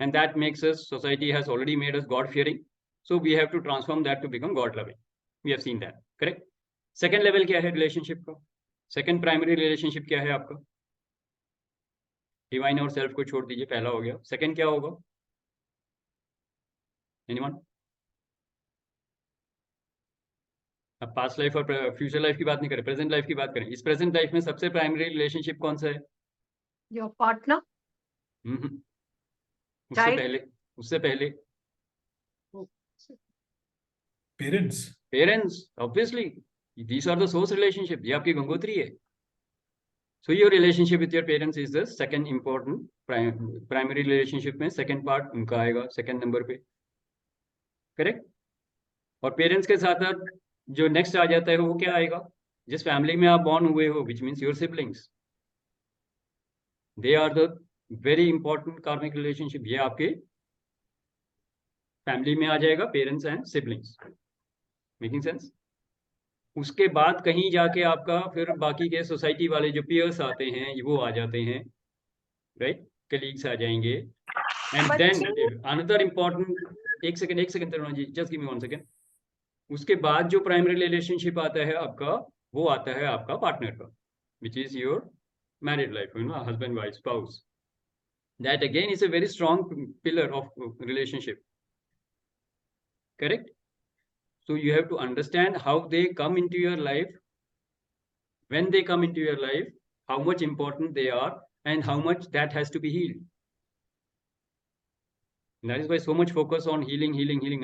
and that makes us, society has already made us God fearing, so we have to transform that to become God loving. We have seen that, correct? Second level क्या है relationship का? Second primary relationship क्या है आपका? Divine और self को छोड़ दीजिए, पहला हो गया। Second क्या होगा? Anyone? अब पास्ट लाइफ और फ्यूचर लाइफ की बात नहीं करें, प्रेजेंट लाइफ की बात करें। इस प्रेजेंट लाइफ में सबसे प्राइमरी रिलेशनशिप कौन सा है? योर पार्टनर, उससे पहले parents obviously, these are the source relationship, ये आपकी गंगोत्री है। So your relationship with your parents is the second important primary relationship में सेकंड पार्ट उनका आएगा सेकंड नंबर पे, करेक्ट? और पेरेंट्स के साथ जो नेक्स्ट आ जाता है वो क्या आएगा? जिस फैमिली में आप बॉर्न हुए हो, which means your siblings, they are the very important karmic relationship. ये आपके फैमिली में आ जाएगा, parents and siblings. Making sense? उसके बाद कहीं जाके आपका फिर बाकी के सोसाइटी वाले जो पियर्स आते हैं वो आ जाते हैं, राइट? कलीग्स आ जाएंगे, एंड देन अनदर इंपॉर्टेंट, एक second Tarun ji, just give me 1 second. उसके बाद जो प्राइमरी रिलेशनशिप आता है आपका, वो आता है आपका पार्टनर का, which is your married life, you know, husband wife, spouse. That again is a very strong pillar of relationship, correct? So you have to understand how they come into your life, when they come into your life, how much important they are, and how much that has to be healed. And that is why so much focus on healing.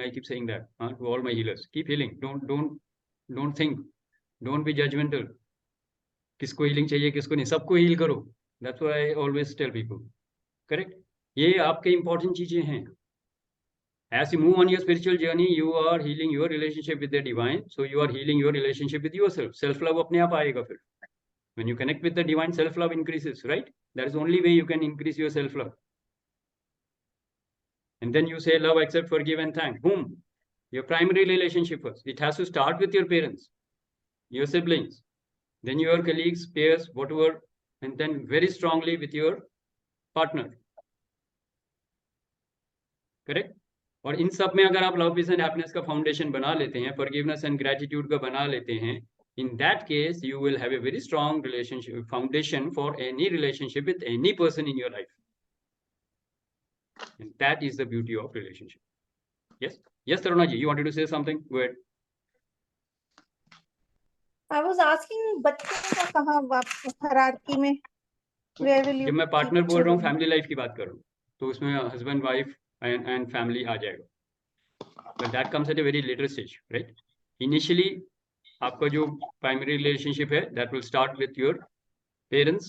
I keep saying that to all my healers. Keep healing. Don't think. Don't be judgmental. किसको healing चाहिए, किसको नहीं, सबको heal करो. That's why I always tell people. Correct? ये आपके important चीजें हैं. As you move on your spiritual journey, you are healing your relationship with the divine. So you are healing your relationship with yourself. Self-love अपने आप आएगा फिर. When you connect with the divine, self-love increases, right? That is the only way you can increase your self-love. And then you say, love, accept, forgive, and thank. Boom. Your primary relationship first. It has to start with your parents, your siblings, then your colleagues, peers, whatever, and then very strongly with your partner. Correct? और इन सब में अगर आप love, peace and happiness का foundation बना लेते हैं, forgiveness and gratitude का बना लेते हैं, in that case you will have a very strong relationship foundation for any relationship with any person in your life, and that is the beauty of relationship. Yes Taruna ji, you wanted to say something? Go ahead. I was asking बच्चों का कहाँ hierarchy में, where will you जब मैं partner बोल रहा हूँ, children? Family life की बात कर रहा हूँ, तो उसमें हस्बैंड, वाइफ एंड फैमिली आ जाएगा, but that comes at a very later stage, right? Initially आपका जो प्राइमरी रिलेशनशिप है, that will start with your parents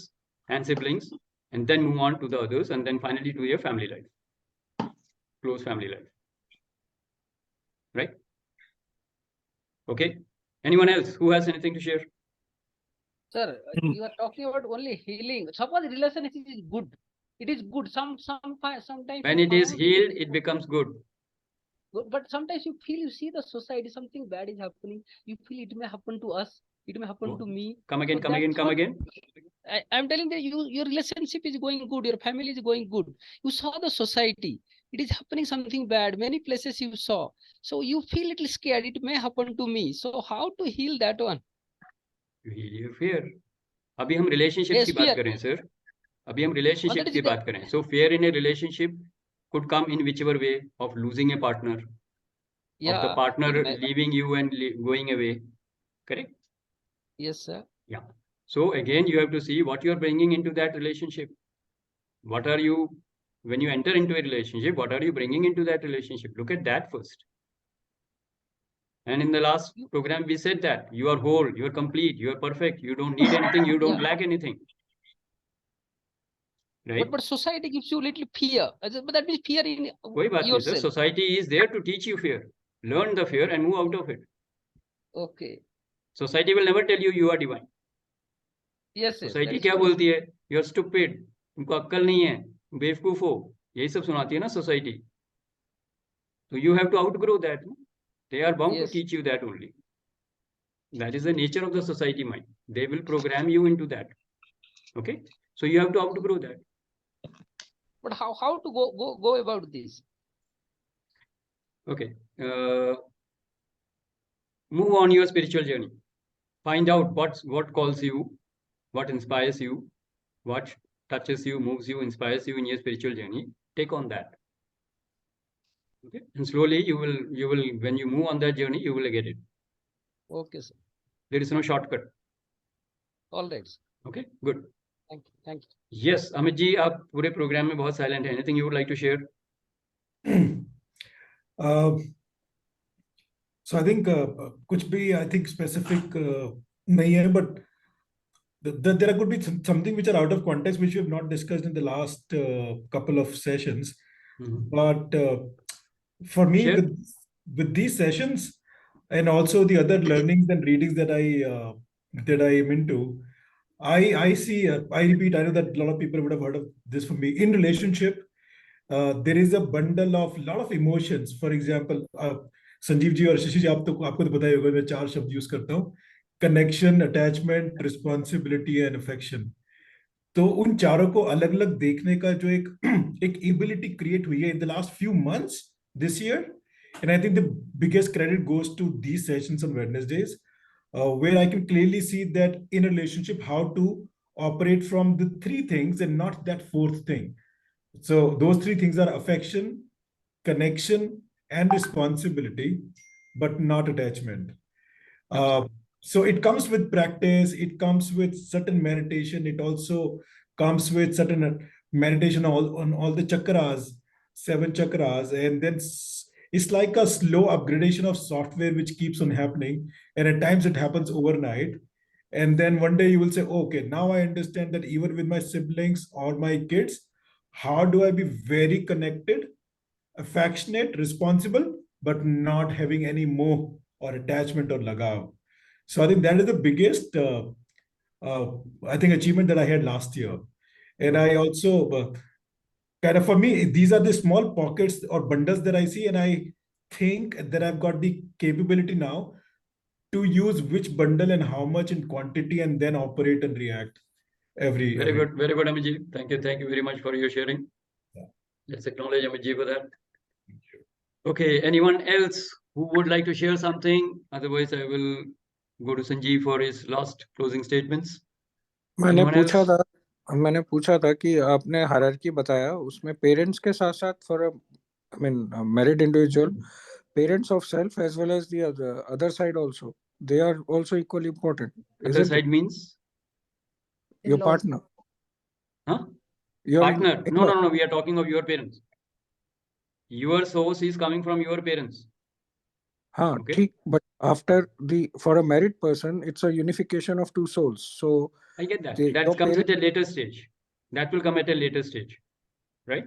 and siblings, and then move on to the others, and then finally to your family life, close family life, right? Okay, anyone else who has anything to share? Sir, you are talking about only healing. Suppose relationship is good, it is good. Sometimes When it is healed, it becomes good. But sometimes you feel, you see the society, something bad is happening. You feel it may happen to us, it may happen to me. Come again. I'm telling that your relationship is going good, your family is going good. You saw the society, it is happening something bad. Many places you saw, so you feel little scared. It may happen to me. So how to heal that one? Heal your fear. अभी हम relationships की बात कर रहे हैं, sir. अभी हम relationships की बात कर रहे हैं. So fear in a relationship could come in whichever way, of losing a partner, of the partner leaving you and going away. Correct? Yes, sir. Yeah. So again, you have to see what you are bringing into that relationship. What are you, when you enter into a relationship, what are you bringing into that relationship? Look at that first. And in the last program, we said that you are whole, you are complete, you are perfect, you don't need anything, you don't lack anything. right? But society gives you little fear. But that means fear in कोई बात नहीं, sir. yourself. Society is there to teach you fear. Learn the fear and move out of it. Okay. Society will never tell you you are divine. Yes, yes. Society that is क्या true. बोलती है? You are stupid, तुमको अक्ल नहीं है, बेवकूफ हो, यही सब सुनाती है ना सोसाइटी. तो you have to outgrow that. They are bound to Yes. Teach you that only. That is the nature of the society mind. They will program you into that. Okay, so you have to outgrow that. But how to go about this? Okay, move on your spiritual journey. Find out what calls you, what inspires you, what touches you, moves you, inspires you in your spiritual journey. Take on that. Okay, and slowly you will when you move on that journey, you will get it. Okay, sir. There is no shortcut. All right. Sir. Okay, good. Thank you. Thank you. Yes, Amit ji, आप पूरे programme में बहुत silent हैं. Anything you would like to share? So I think कुछ भी I think specific नहीं है, but there could be something which are out of context which we have not discussed in the last couple of sessions. But for me, Sure. with these sessions and also the other learnings and readings that I am into, I see, I repeat, I know that a lot of people would have heard of this from me. In relationship, there is a bundle of lot of emotions. For example, Sanjeev ji और शशि जी, आपको तो पता ही होगा, मैं 4 शब्द use करता हूँ: connection, attachment, responsibility and affection. तो उन चारों को अलग अलग देखने का जो एक एबिलिटी क्रिएट हुई है in the last few months this year, and I think the biggest credit goes to these sessions on Wednesdays, where I can clearly see that in a relationship how to operate from the 3 things and not that 4th thing. So those 3 things are affection, connection, and responsibility, but not attachment. So it comes with practice, it comes with certain meditation, it also comes with certain meditation on all the chakras, 7 chakras, and then it's like a slow upgradation of software which keeps on happening, and at times it happens overnight, and then one day you will say, okay, now I understand that even with my siblings or my kids, how do I be very connected, affectionate, responsible, but not having any moh or attachment or lagav. So I think that is the biggest I think achievement that I had last year. And I also kind of, for me, these are the small pockets or bundles that I see, and I think that I've got the capability now to use which bundle and how much in quantity, and then operate and react Very good, Amit ji. Thank you very much for your sharing. Yeah. Let's acknowledge Amit ji for that. Okay, anyone else who would like to share something? Otherwise, I will go to Sanjeev for his last closing statements. मैंने पूछा था कि आपने hierarchy बताया, उसमें parents के साथ साथ for I mean married individual, parents of self as well as the other side also, they are also equally important. Other side means your partner. Huh? Partner? No. We are talking of your parents. Your source is coming from your parents. हाँ, Okay. ठीक. But after for a married person, it's a unification of 2 souls. So I get that. That comes at a later stage. That will come at a later stage, right?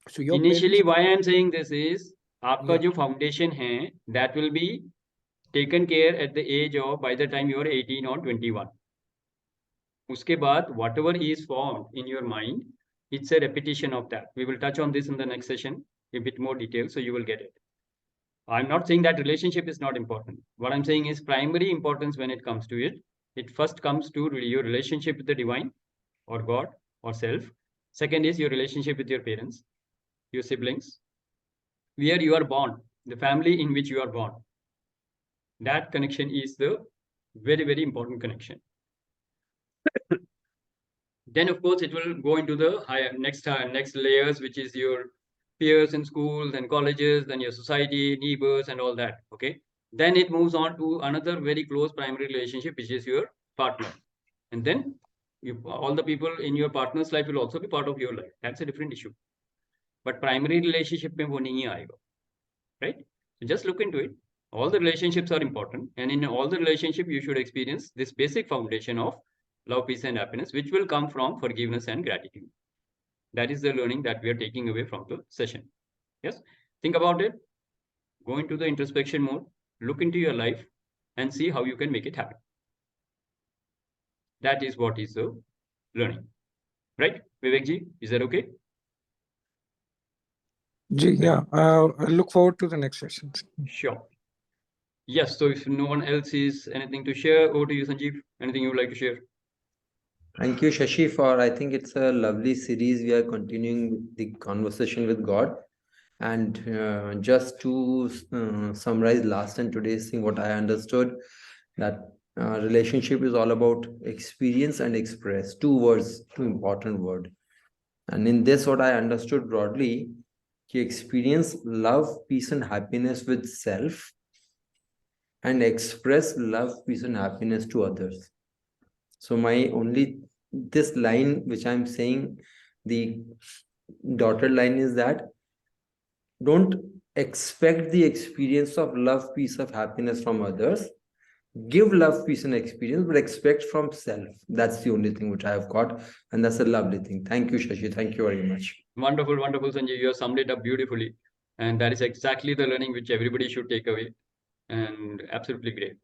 So your Initially, parents, why I am saying this is, आपका Yeah. जो foundation है, that will be taken care at the age of, by the time you are 18 or 21. उसके बाद whatever is formed in your mind, it's a repetition of that. We will touch on this in the next session a bit more detail, so you will get it. I'm not saying that relationship is not important. What I'm saying is primary importance when it comes to it. It first comes to your relationship with the divine or God or self. Second is your relationship with your parents, your siblings, where you are born, the family in which you are born. That connection is the very, very important connection. Then, of course, it will go into the higher next layers, which is your peers in schools and colleges, then your society, neighbors, and all that. Okay. Then it moves on to another very close primary relationship, which is your partner. And then all the people in your partner's life will also be part of your life. That's a different issue. But primary relationship mein wo nahi aayega. Right? So just look into it. All the relationships are important. And in all the relationship, you should experience this basic foundation of love, peace, and happiness, which will come from forgiveness and gratitude. That is the learning that we are taking away from the session. Yes, think about it. Go into the introspection mode, look into your life, and see how you can make it happen. That is what is the learning. Right, Vivek ji, is that okay? Yeah, I look forward to the next session. Sure. Yes, so if no one else is anything to share, over to you, Sanjeev. Anything you would like to share? Thank you, Shashi, for I think it's a lovely series. We are continuing with the conversation with God. And just to summarize last and today's thing, what I understood, that relationship is all about experience and express. Two words, two important words. And in this, what I understood broadly, you experience love, peace, and happiness with self, and express love, peace, and happiness to others. So my only, this line which I'm saying, the dotted line, is that don't expect the experience of love, peace, of happiness from others. Give love, peace, and experience, but expect from self. That's the only thing which I have got, and that's a lovely thing. Thank you, Shashi. Thank you very much. Wonderful, wonderful, Sanjay. You have summed it up beautifully, and that is exactly the learning which everybody should take away. And absolutely great.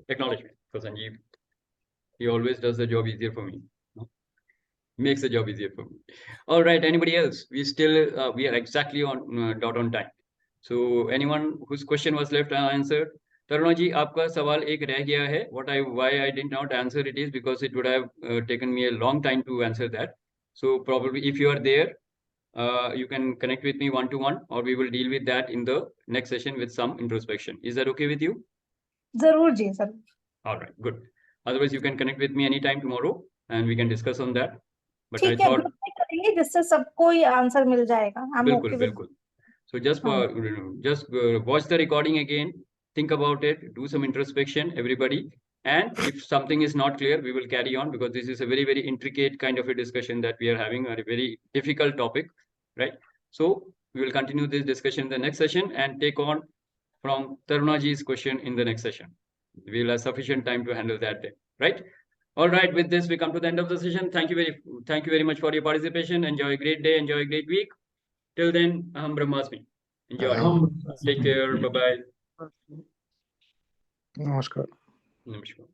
Acknowledgement for Sanjeev. He always does the job easier for me. Makes the job easier for me. All right. Anybody else? We still we are exactly on dot on time. So anyone whose question was left unanswered, Taruna ji, आपका सवाल एक रह गया है. Why I did not answer it is because it would have taken me a long time to answer that. So probably if you are there, you can connect with me one-to-one, or we will deal with that in the next session with some introspection. Is that okay with you? जरूर जी sir. All right, good. Otherwise, you can connect with me anytime tomorrow, and we can discuss on that. But I ठीक है, thought, group में करेंगे जिससे सबको ही answer मिल जाएगा. I'm बिल्कुल, okay with. बिल्कुल. So just watch the recording again, think about it, do some introspection, everybody. And if something is not clear, we will carry on, because this is a very, very intricate kind of a discussion that we are having, a very difficult topic, right? So we will continue this discussion in the next session and take on from Tarunaji's question in the next session. We will have sufficient time to handle that day, right? All right, with this, we come to the end of the session. Thank you very much for your participation. Enjoy a great day, enjoy a great week. Till then, Aham Brahmasmi. Enjoy. Take care. Bye-bye. Namaskar. Namaskar.